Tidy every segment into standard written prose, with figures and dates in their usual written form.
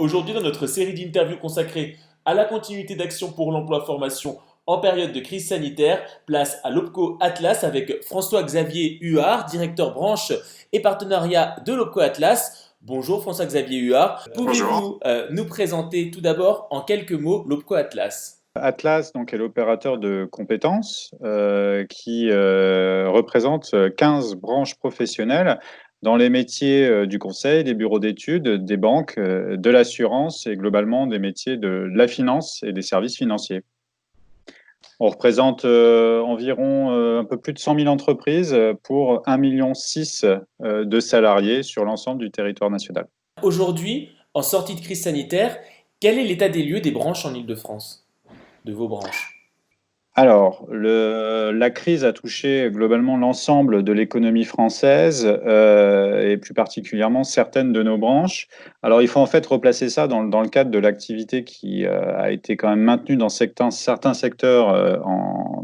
Aujourd'hui, dans notre série d'interviews consacrée à la continuité d'action pour l'emploi-formation en période de crise sanitaire, place à l'OPCO Atlas avec François-Xavier Huard, directeur branche et partenariat de l'OPCO Atlas. Bonjour François-Xavier Huard. Bonjour. Pouvez-vous nous présenter tout d'abord en quelques mots l'OPCO Atlas? Atlas donc, est l'opérateur de compétences qui représente 15 branches professionnelles dans les métiers du conseil, des bureaux d'études, des banques, de l'assurance et globalement des métiers de la finance et des services financiers. On représente environ un peu plus de 100 000 entreprises pour 1,6 million de salariés sur l'ensemble du territoire national. Aujourd'hui, en sortie de crise sanitaire, quel est l'état des lieux des branches en Île-de-France, de vos branches? Alors, la crise a touché globalement l'ensemble de l'économie française et plus particulièrement certaines de nos branches. Alors, il faut en fait replacer ça dans le cadre de l'activité qui a été quand même maintenue dans certains secteurs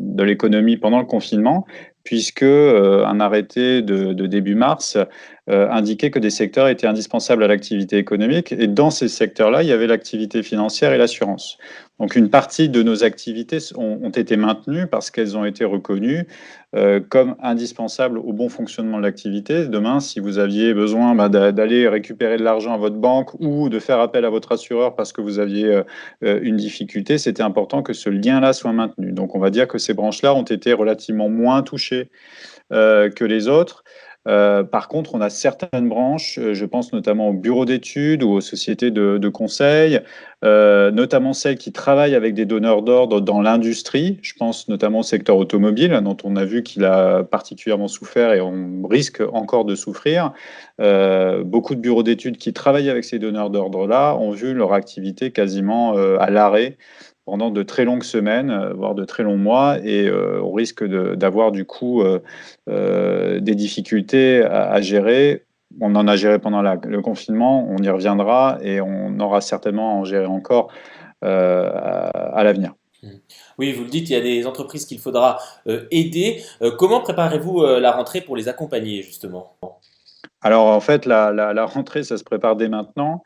de l'économie pendant le confinement, puisque un arrêté de début mars indiquait que des secteurs étaient indispensables à l'activité économique. Et dans ces secteurs-là, il y avait l'activité financière et l'assurance. Donc une partie de nos activités ont été maintenues parce qu'elles ont été reconnues comme indispensables au bon fonctionnement de l'activité. Demain, si vous aviez besoin d'aller récupérer de l'argent à votre banque ou de faire appel à votre assureur parce que vous aviez une difficulté, c'était important que ce lien-là soit maintenu. Donc on va dire que ces branches-là ont été relativement moins touchées que les autres. Par contre, on a certaines branches, je pense notamment aux bureaux d'études ou aux sociétés de conseil, notamment celles qui travaillent avec des donneurs d'ordre dans l'industrie. Je pense notamment au secteur automobile, dont on a vu qu'il a particulièrement souffert et on risque encore de souffrir. Beaucoup de bureaux d'études qui travaillent avec ces donneurs d'ordre-là ont vu leur activité quasiment à l'arrêt pendant de très longues semaines, voire de très longs mois, et on risque d'avoir du coup des difficultés à gérer. On en a géré pendant le confinement, on y reviendra et on aura certainement à en gérer encore à l'avenir. Oui, vous le dites, il y a des entreprises qu'il faudra aider. Comment préparez-vous la rentrée pour les accompagner, justement? Alors en fait, la rentrée, ça se prépare dès maintenant,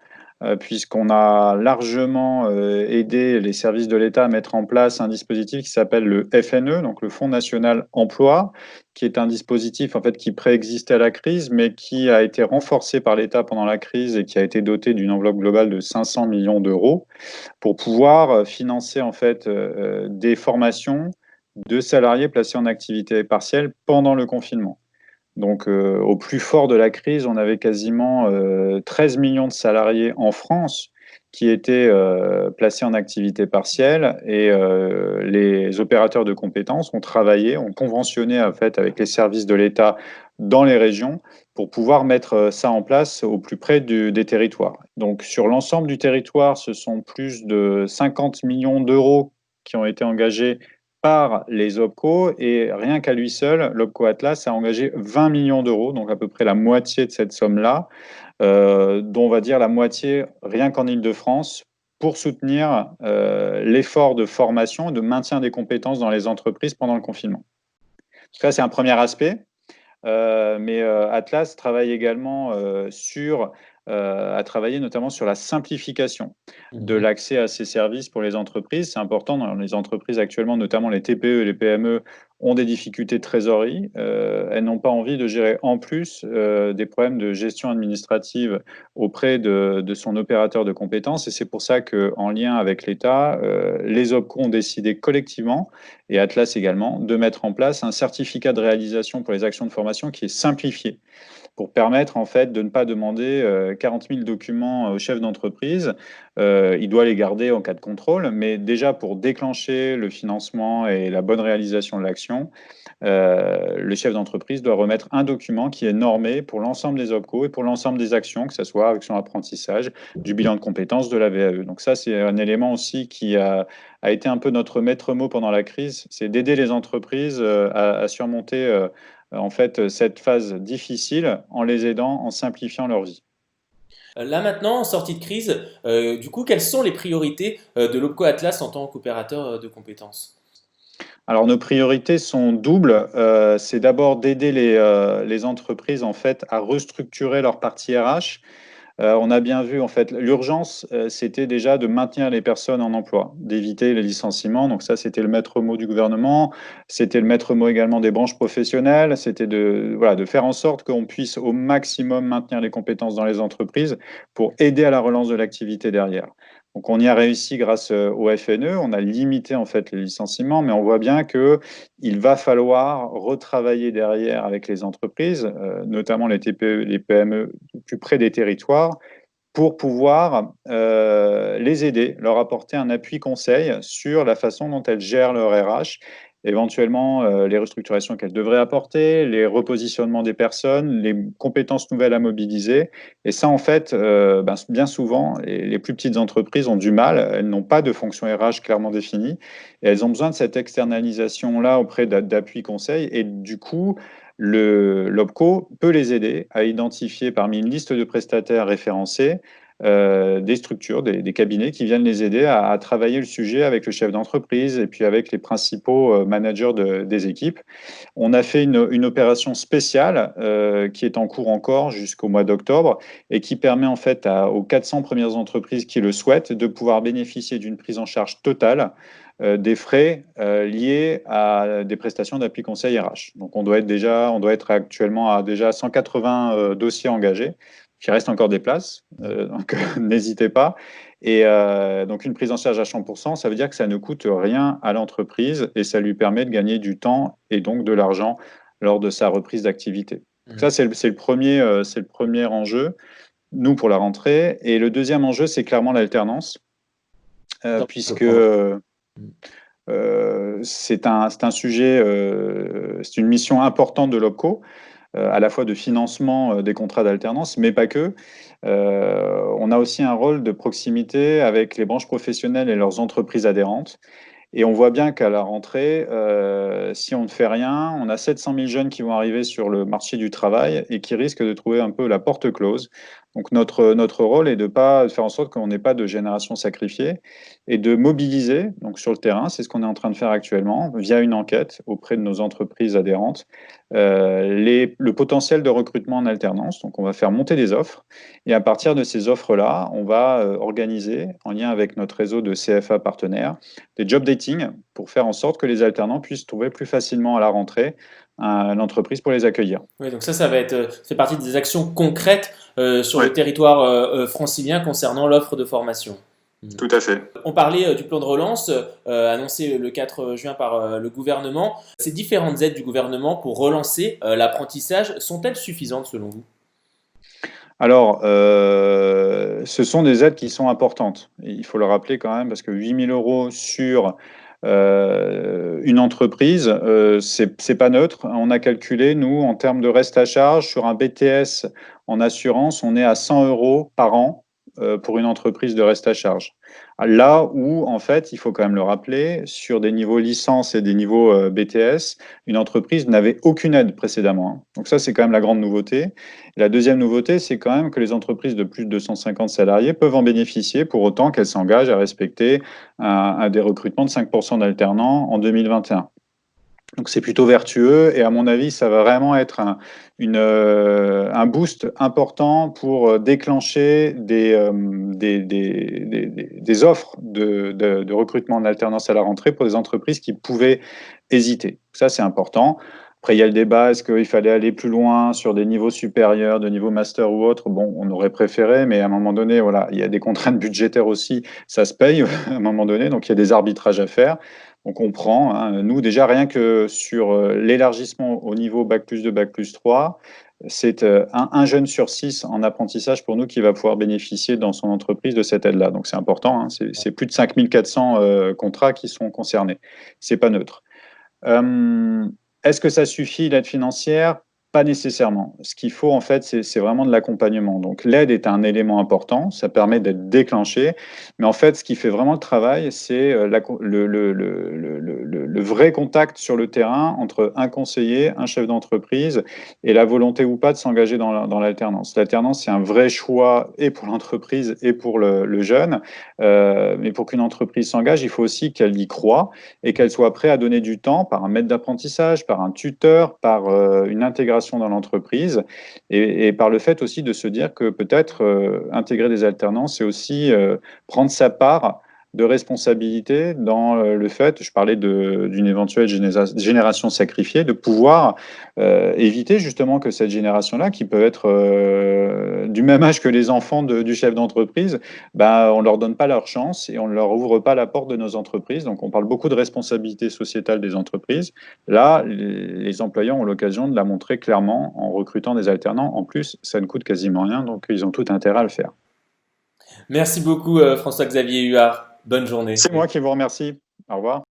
puisqu'on a largement aidé les services de l'État à mettre en place un dispositif qui s'appelle le FNE, donc le Fonds national emploi, qui est un dispositif en fait qui préexistait à la crise, mais qui a été renforcé par l'État pendant la crise et qui a été doté d'une enveloppe globale de 500 millions d'euros pour pouvoir financer en fait des formations de salariés placés en activité partielle pendant le confinement. Donc, au plus fort de la crise, on avait quasiment 13 millions de salariés en France qui étaient placés en activité partielle et les opérateurs de compétences ont travaillé, ont conventionné en fait avec les services de l'État dans les régions pour pouvoir mettre ça en place au plus près des territoires. Donc, sur l'ensemble du territoire, ce sont plus de 50 millions d'euros qui ont été engagés par les OPCO et rien qu'à lui seul, l'OPCO Atlas a engagé 20 millions d'euros, donc à peu près la moitié de cette somme-là, dont on va dire la moitié rien qu'en Île-de-France pour soutenir l'effort de formation et de maintien des compétences dans les entreprises pendant le confinement. Ça, c'est un premier aspect. Mais Atlas travaille également a travaillé notamment sur la simplification de Mhm. l'accès à ces services pour les entreprises. C'est important dans les entreprises actuellement, notamment les TPE et les PME, ont des difficultés de trésorerie. Elles n'ont pas envie de gérer en plus des problèmes de gestion administrative auprès de son opérateur de compétences. Et c'est pour ça qu'en lien avec l'État, les OPCO ont décidé collectivement et Atlas également, de mettre en place un certificat de réalisation pour les actions de formation qui est simplifié pour permettre en fait de ne pas demander 40 000 documents au chef d'entreprise. Il doit les garder en cas de contrôle, mais déjà pour déclencher le financement et la bonne réalisation de l'action, le chef d'entreprise doit remettre un document qui est normé pour l'ensemble des OPCO et pour l'ensemble des actions, que ce soit action apprentissage, du bilan de compétences, de la VAE. Donc ça, c'est un élément aussi qui a été un peu notre maître mot pendant la crise, c'est d'aider les entreprises à surmonter en fait cette phase difficile en les aidant, en simplifiant leur vie. Là maintenant, en sortie de crise, du coup, quelles sont les priorités de l'OPCO Atlas en tant qu'opérateur de compétences? Alors nos priorités sont doubles. C'est d'abord d'aider les entreprises en fait à restructurer leur partie RH On a bien vu, en fait, l'urgence, c'était déjà de maintenir les personnes en emploi, d'éviter les licenciements. Donc ça, c'était le maître mot du gouvernement. C'était le maître mot également des branches professionnelles. C'était voilà, de faire en sorte qu'on puisse au maximum maintenir les compétences dans les entreprises pour aider à la relance de l'activité derrière. Donc on y a réussi grâce au FNE. On a limité en fait les licenciements, mais on voit bien que il va falloir retravailler derrière avec les entreprises, notamment les TPE, les PME, plus près des territoires, pour pouvoir les aider, leur apporter un appui conseil sur la façon dont elles gèrent leur RH, éventuellement les restructurations qu'elles devraient apporter, les repositionnements des personnes, les compétences nouvelles à mobiliser. Et ça, en fait, bien souvent, les plus petites entreprises ont du mal, elles n'ont pas de fonction RH clairement définie, et elles ont besoin de cette externalisation-là auprès d'appui conseil, et du coup, l'OPCO peut les aider à identifier parmi une liste de prestataires référencés des structures, des cabinets qui viennent les aider à travailler le sujet avec le chef d'entreprise et puis avec les principaux managers des équipes. On a fait une opération spéciale qui est en cours encore jusqu'au mois d'octobre et qui permet en fait aux 400 premières entreprises qui le souhaitent de pouvoir bénéficier d'une prise en charge totale des frais liés à des prestations d'appui conseil RH. Donc on doit être actuellement à déjà 180 dossiers engagés. Il reste encore des places, donc n'hésitez pas. Et donc une prise en charge à 100%, ça veut dire que ça ne coûte rien à l'entreprise et ça lui permet de gagner du temps et donc de l'argent lors de sa reprise d'activité. Ça, c'est le premier enjeu, nous, pour la rentrée. Et le deuxième enjeu, c'est clairement l'alternance, puisque c'est un sujet, c'est une mission importante de l'OPCO, à la fois de financement des contrats d'alternance, mais pas que. On a aussi un rôle de proximité avec les branches professionnelles et leurs entreprises adhérentes. Et on voit bien qu'à la rentrée, si on ne fait rien, on a 700 000 jeunes qui vont arriver sur le marché du travail et qui risquent de trouver un peu la porte close. Donc notre rôle est de faire en sorte qu'on n'ait pas de génération sacrifiée et de mobiliser donc sur le terrain, c'est ce qu'on est en train de faire actuellement, via une enquête auprès de nos entreprises adhérentes, le potentiel de recrutement en alternance. Donc on va faire monter des offres et à partir de ces offres-là, on va organiser, en lien avec notre réseau de CFA partenaires, des job dating pour faire en sorte que les alternants puissent trouver plus facilement à la rentrée l'entreprise pour les accueillir. Oui, donc ça va être, fait partie des actions concrètes sur Oui, le territoire francilien concernant l'offre de formation. tout à fait. On parlait du plan de relance annoncé le 4 juin par le gouvernement. Ces différentes aides du gouvernement pour relancer l'apprentissage sont-elles suffisantes selon vous? Alors, ce sont des aides qui sont importantes. Et il faut le rappeler quand même, parce que 8 000 euros sur une entreprise, c'est pas neutre. On a calculé, nous, en termes de reste à charge, sur un BTS en assurance, on est à 100 euros par an pour une entreprise de reste à charge. Là où, en fait, il faut quand même le rappeler, sur des niveaux licence et des niveaux BTS, une entreprise n'avait aucune aide précédemment, hein. Donc ça, c'est quand même la grande nouveauté. La deuxième nouveauté, c'est quand même que les entreprises de plus de 250 salariés peuvent en bénéficier pour autant qu'elles s'engagent à respecter des recrutements de 5% d'alternants en 2021. Donc c'est plutôt vertueux et à mon avis, ça va vraiment être un boost important pour déclencher des offres de recrutement en alternance à la rentrée pour des entreprises qui pouvaient hésiter. Ça, c'est important. Après, il y a le débat, est-ce qu'il fallait aller plus loin sur des niveaux supérieurs, de niveau master ou autre? Bon, on aurait préféré, mais à un moment donné, voilà, il y a des contraintes budgétaires aussi, ça se paye à un moment donné, donc il y a des arbitrages à faire. Donc on prend, hein, nous déjà rien que sur l'élargissement au niveau Bac+2, Bac+3, c'est un jeune sur 6 en apprentissage pour nous qui va pouvoir bénéficier dans son entreprise de cette aide-là. Donc c'est important, hein, c'est plus de 5400 contrats qui sont concernés. C'est pas neutre. Est-ce que ça suffit, l'aide financière? Pas nécessairement. Ce qu'il faut, en fait, c'est vraiment de l'accompagnement. Donc, l'aide est un élément important, ça permet d'être déclenché. Mais en fait, ce qui fait vraiment le travail, c'est le vrai contact sur le terrain entre un conseiller, un chef d'entreprise et la volonté ou pas de s'engager dans l'alternance. L'alternance, c'est un vrai choix et pour l'entreprise et pour le jeune. Mais pour qu'une entreprise s'engage, il faut aussi qu'elle y croit et qu'elle soit prête à donner du temps par un maître d'apprentissage, par un tuteur, par une intégration l'intégration dans l'entreprise et par le fait aussi de se dire que peut-être intégrer des alternants, c'est aussi prendre sa part de responsabilité dans le fait, je parlais d'une éventuelle génération sacrifiée, de pouvoir éviter justement que cette génération-là, qui peut être du même âge que les enfants du chef d'entreprise, bah, on ne leur donne pas leur chance et on ne leur ouvre pas la porte de nos entreprises. Donc on parle beaucoup de responsabilité sociétale des entreprises. Là, les employeurs ont l'occasion de la montrer clairement en recrutant des alternants. En plus, ça ne coûte quasiment rien, donc ils ont tout intérêt à le faire. Merci beaucoup François-Xavier Huard. Bonne journée. C'est moi qui vous remercie. Au revoir.